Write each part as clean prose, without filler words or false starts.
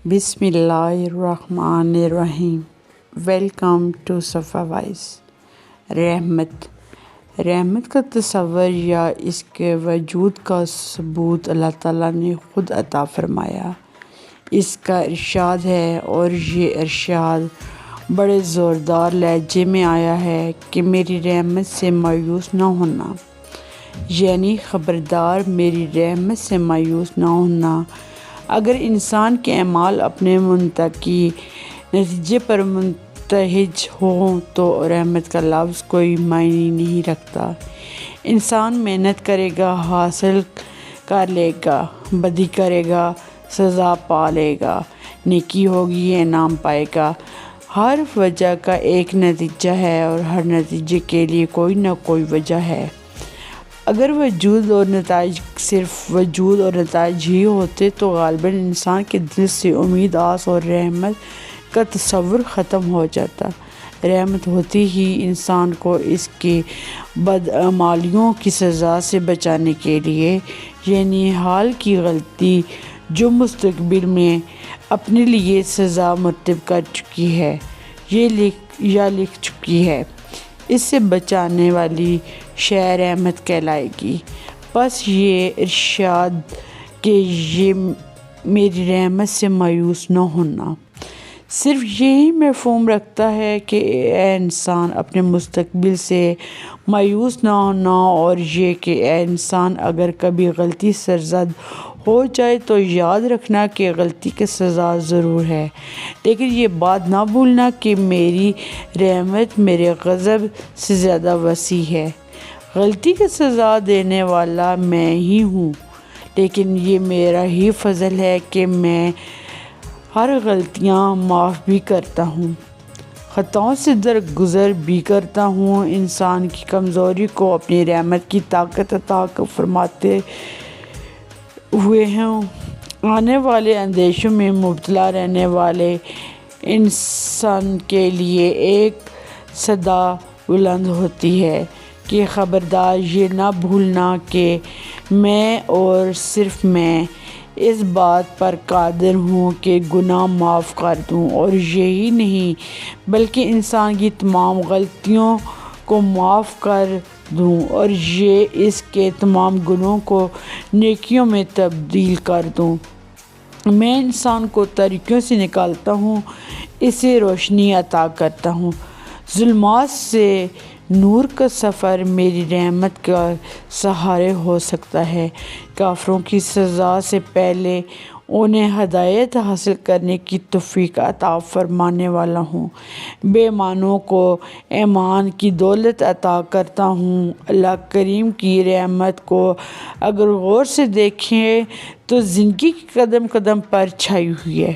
بسم اللہ الرحمن الرحیم۔ ویلکم ٹو صفا وائس۔ رحمت کا تصور یا اس کے وجود کا ثبوت اللہ تعالیٰ نے خود عطا فرمایا۔ اس کا ارشاد ہے اور یہ ارشاد بڑے زوردار لہجے میں آیا ہے کہ میری رحمت سے مایوس نہ ہونا، یعنی خبردار میری رحمت سے مایوس نہ ہونا۔ اگر انسان کے اعمال اپنے منطقی نتیجے پر منتہج ہوں تو رحمت کا لفظ کوئی معنی نہیں رکھتا۔ انسان محنت کرے گا، حاصل کر لے گا، بدی کرے گا، سزا پا لے گا، نیکی ہوگی، انعام پائے گا۔ ہر وجہ کا ایک نتیجہ ہے اور ہر نتیجے کے لیے کوئی نہ کوئی وجہ ہے۔ اگر وجود اور نتائج صرف وجود اور نتائج ہی ہوتے تو غالباً انسان کے دل سے امید، آس اور رحمت کا تصور ختم ہو جاتا۔ رحمت ہوتی ہی انسان کو اس کی بدعمالیوں کی سزا سے بچانے کے لیے، یعنی حال کی غلطی جو مستقبل میں اپنے لیے سزا مرتب کر چکی ہے یا لکھ چکی ہے، اس سے بچانے والی شے رحمت کہلائے گی۔ بس یہ ارشاد کہ یہ میری رحمت سے مایوس نہ ہونا صرف یہی مفہوم رکھتا ہے کہ اے انسان اپنے مستقبل سے مایوس نہ ہونا، اور یہ کہ اے انسان اگر کبھی غلطی سرزد ہو جائے تو یاد رکھنا کہ غلطی کی سزا ضرور ہے، لیکن یہ بات نہ بھولنا کہ میری رحمت میرے غضب سے زیادہ وسیع ہے۔ غلطی کی سزا دینے والا میں ہی ہوں، لیکن یہ میرا ہی فضل ہے کہ میں ہر غلطیاں معاف بھی کرتا ہوں، خطاؤں سے درگزر بھی کرتا ہوں۔ انسان کی کمزوری کو اپنی رحمت کی طاقت عطا فرماتے ہوئے آنے والے اندیشوں میں مبتلا رہنے والے انسان کے لیے ایک صدا بلند ہوتی ہے کہ خبردار، یہ نہ بھولنا کہ میں اور صرف میں اس بات پر قادر ہوں کہ گناہ معاف کر دوں، اور یہی نہیں بلکہ انسان کی تمام غلطیوں کو معاف کر دوں، اور یہ اس کے تمام گناہوں کو نیکیوں میں تبدیل کر دوں۔ میں انسان کو تاریکیوں سے نکالتا ہوں، اسے روشنی عطا کرتا ہوں۔ ظلمات سے نور کا سفر میری رحمت کا سہارے ہو سکتا ہے۔ کافروں کی سزا سے پہلے انہیں ہدایت حاصل کرنے کی توفیق عطا فرمانے والا ہوں۔ بے ایمانوں کو ایمان کی دولت عطا کرتا ہوں۔ اللہ کریم کی رحمت کو اگر غور سے دیکھیں تو زندگی کی قدم قدم پر چھائی ہوئی ہے۔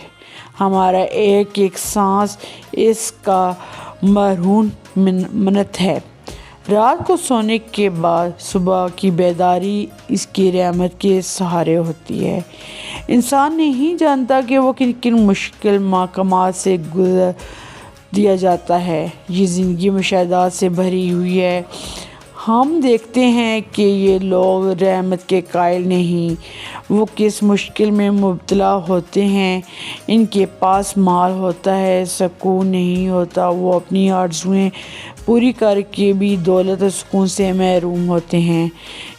ہمارا ایک ایک سانس اس کا مرہون منت ہے۔ رات کو سونے کے بعد صبح کی بیداری اس کی رحمت کے سہارے ہوتی ہے۔ انسان نہیں جانتا کہ وہ کن کن مشکل مقامات سے گزر دیا جاتا ہے۔ یہ زندگی مشاہدات سے بھری ہوئی ہے۔ ہم دیکھتے ہیں کہ یہ لوگ رحمت کے قائل نہیں۔ وہ کس مشکل میں مبتلا ہوتے ہیں۔ ان کے پاس مال ہوتا ہے، سکون نہیں ہوتا۔ وہ اپنی آرزوئیں پوری کر کے بھی دولت و سکون سے محروم ہوتے ہیں۔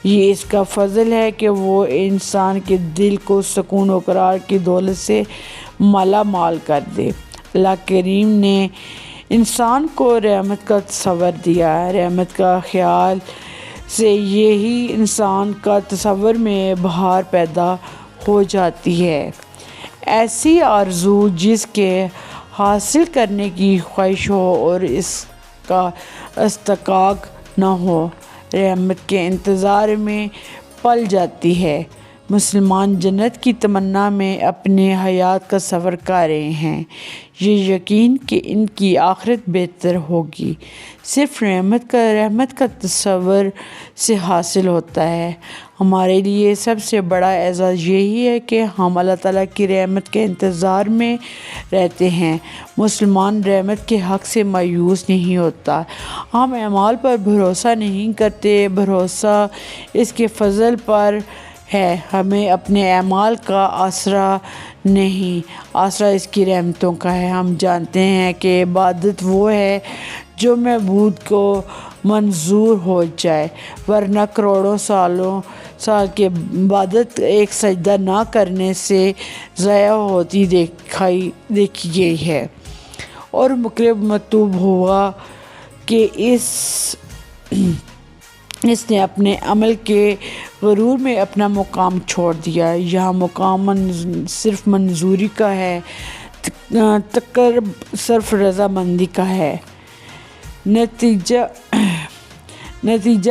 یہ اس کا فضل ہے کہ وہ انسان کے دل کو سکون و قرار کی دولت سے مالا مال کر دے۔ اللہ کریم نے انسان کو رحمت کا تصور دیا ہے۔ رحمت کا خیال سے یہی انسان کا تصور میں بہار پیدا ہو جاتی ہے، ایسی آرزو جس کے حاصل کرنے کی خواہش ہو اور اس کا استحقاق نہ ہو، رحمت کے انتظار میں پل جاتی ہے۔ مسلمان جنت کی تمنا میں اپنی حیات کا سفر کر رہے ہیں، یہ یقین کہ ان کی آخرت بہتر ہوگی صرف رحمت کا تصور سے حاصل ہوتا ہے۔ ہمارے لیے سب سے بڑا اعزاز یہی ہے کہ ہم اللہ تعالیٰ کی رحمت کے انتظار میں رہتے ہیں۔ مسلمان رحمت کے حق سے مایوس نہیں ہوتا۔ ہم اعمال پر بھروسہ نہیں کرتے، بھروسہ اس کے فضل پر ہے، ہمیں اپنے اعمال کا آسرا نہیں، آسرا اس کی رحمتوں کا ہے۔ ہم جانتے ہیں کہ عبادت وہ ہے جو معبود کو منظور ہو جائے، ورنہ کروڑوں سال کی عبادت ایک سجدہ نہ کرنے سے ضائع ہوتی دیکھی گئی ہے۔ اور مقرب مطلوب ہوا کہ اس نے اپنے عمل کے غرور میں اپنا مقام چھوڑ دیا۔ یہاں مقام صرف منظوری کا ہے، تقرب صرف رضامندی کا ہے۔ نتیجہ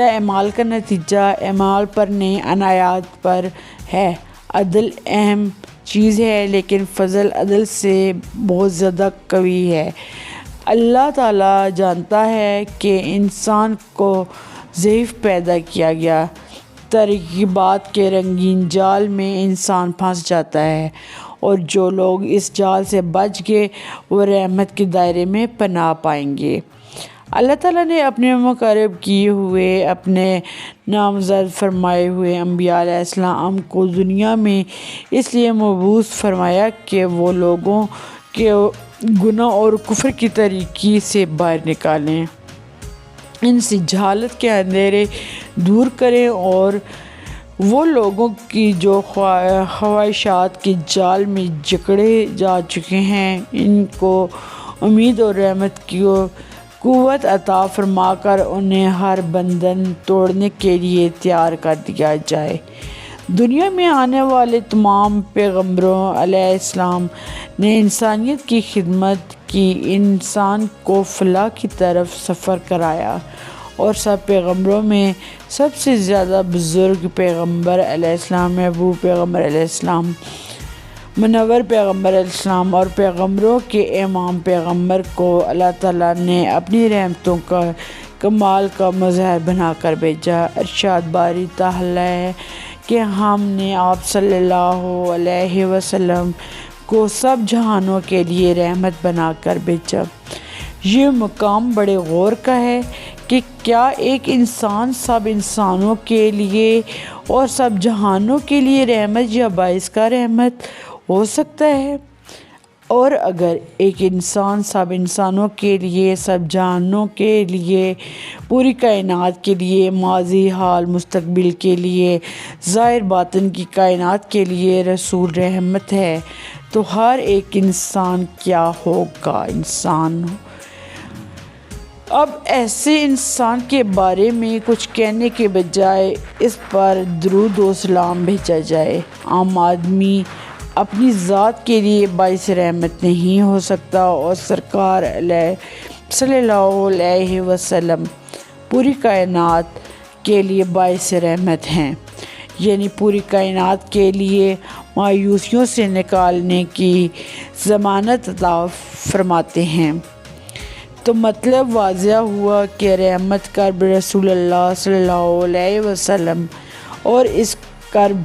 اعمال کا نتیجہ اعمال پر نہیں، عنایات پر ہے۔ عدل اہم چیز ہے، لیکن فضل عدل سے بہت زیادہ قوی ہے۔ اللہ تعالیٰ جانتا ہے کہ انسان کو ضعیف پیدا کیا گیا، ترغیبات کے رنگین جال میں انسان پھنس جاتا ہے، اور جو لوگ اس جال سے بچ گئے وہ رحمت کے دائرے میں پناہ پائیں گے۔ اللہ تعالیٰ نے اپنے مقرب کیے ہوئے، اپنے نامزد فرمائے ہوئے انبیاء علیہ السلام کو دنیا میں اس لیے مبعوث فرمایا کہ وہ لوگوں کے گناہ اور کفر کی تاریکی سے باہر نکالیں، ان سے جہالت کے اندھیرے دور کریں، اور وہ لوگوں کی جو خواہشات کے جال میں جکڑے جا چکے ہیں، ان کو امید اور رحمت کی قوت عطا فرما کر انہیں ہر بندھن توڑنے کے لیے تیار کر دیا جائے۔ دنیا میں آنے والے تمام پیغمبروں علیہ السلام نے انسانیت کی خدمت کی، انسان کو فلاح کی طرف سفر کرایا، اور سب پیغمبروں میں سب سے زیادہ بزرگ پیغمبر علیہ السلام، محبوب پیغمبر علیہ السلام، منور پیغمبر علیہ السلام اور پیغمبروں کے امام پیغمبر کو اللہ تعالیٰ نے اپنی رحمتوں کا کمال کا مظہر بنا کر بھیجا۔ ارشاد باری تعالیٰ ہے کہ ہم نے آپ صلی اللہ علیہ وسلم کو سب جہانوں کے لیے رحمت بنا کر بھیجا۔ یہ مقام بڑے غور کا ہے کہ کیا ایک انسان سب انسانوں کے لیے اور سب جہانوں کے لیے رحمت یا باعث کا رحمت ہو سکتا ہے؟ اور اگر ایک انسان سب انسانوں کے لیے، سب جہانوں کے لیے، پوری کائنات کے لیے، ماضی، حال، مستقبل کے لیے، ظاہر باطن کی کائنات کے لیے رسول رحمت ہے، تو ہر ایک انسان کیا ہوگا؟ انسان۔ اب ایسے انسان کے بارے میں کچھ کہنے کے بجائے اس پر درود و سلام بھیجا جائے۔ عام آدمی اپنی ذات کے لیے باعث رحمت نہیں ہو سکتا، اور سرکار صلی اللہ علیہ وسلم پوری کائنات کے لیے باعث رحمت ہیں، یعنی پوری کائنات کے لیے مایوسیوں سے نکالنے کی ضمانت عطا فرماتے ہیں۔ تو مطلب واضح ہوا کہ رحمت کرب رسول اللہ صلی اللہ علیہ وسلم، اور اس کرب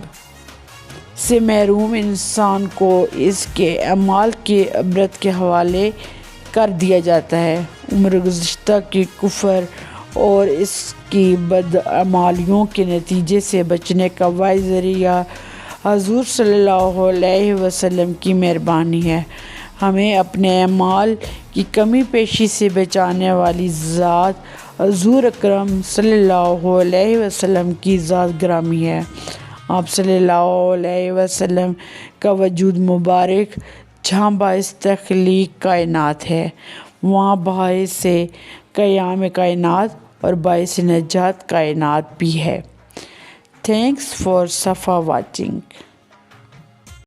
سے محروم انسان کو اس کے اعمال کی عبرت کے حوالے کر دیا جاتا ہے۔ عمر گزشتہ کی کفر اور اس کی بدعمالیوں کے نتیجے سے بچنے کا واحد ذریعہ حضور صلی اللہ علیہ وسلم کی مہربانی ہے۔ ہمیں اپنے اعمال کی کمی پیشی سے بچانے والی ذات حضور اکرم صلی اللہ علیہ وسلم کی ذات گرامی ہے۔ آپ صلی اللہ علیہ وسلم کا وجود مبارک جہاں باعث تخلیق کائنات ہے، وہاں باعث قیام کائنات اور باعث نجات کائنات بھی ہے۔ تھینکس فار صفا واچنگ۔